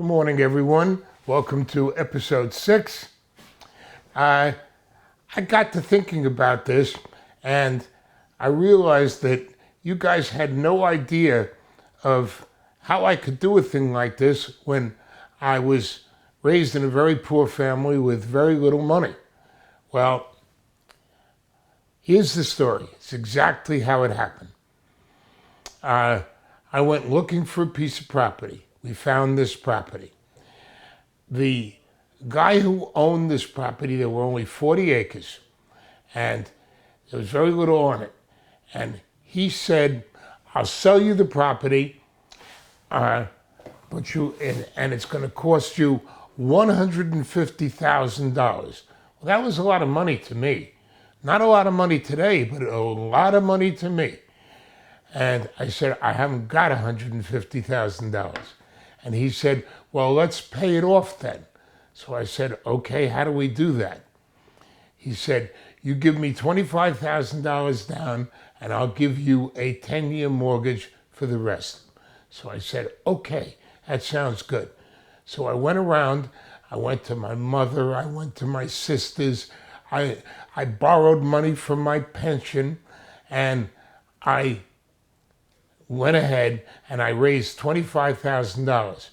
Good morning, everyone. Welcome to episode 6. I got to thinking about this, and I realized that you guys had no idea of how I could do a thing like this when I was raised in a very poor family with very little money. Well, here's the story. It's exactly how it happened. I went looking for a piece of property. We found this property. The guy who owned this property, there were only 40 acres, and there was very little on it. And he said, I'll sell you the property, and it's going to cost you $150,000. Well, that was a lot of money to me. Not a lot of money today, but a lot of money to me. And I said, I haven't got $150,000. And he said, well, let's pay it off then. So I said, okay, how do we do that? He said, you give me $25,000 down and I'll give you a 10-year mortgage for the rest. So I said, okay, that sounds good. So I went around, I went to my mother, I went to my sisters, I borrowed money from my pension, and I went ahead and I raised $25,000.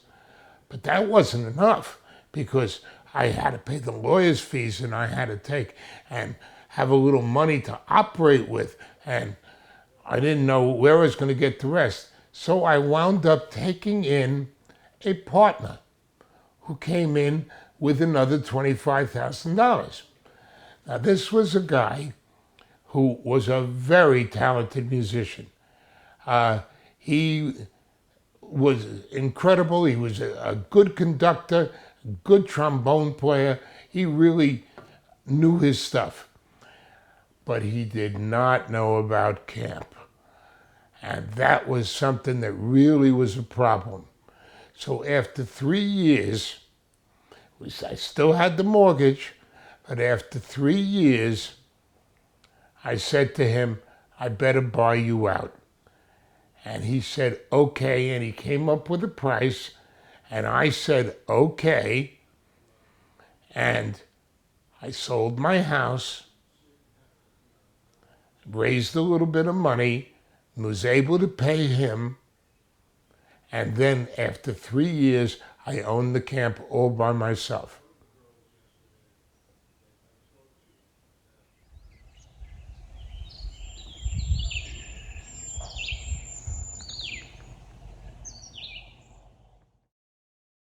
But that wasn't enough because I had to pay the lawyer's fees and I had to take and have a little money to operate with. And I didn't know where I was going to get the rest. So I wound up taking in a partner who came in with another $25,000. Now, this was a guy who was a very talented musician. He was incredible. He was a good conductor, a good trombone player. He really knew his stuff. But he did not know about camp. And that was something that really was a problem. So after 3 years, I still had the mortgage, but after 3 years, I said to him, I better buy you out. And he said, okay, and he came up with a price, and I said, okay, and I sold my house, raised a little bit of money, was able to pay him, and then after 3 years, I owned the camp all by myself.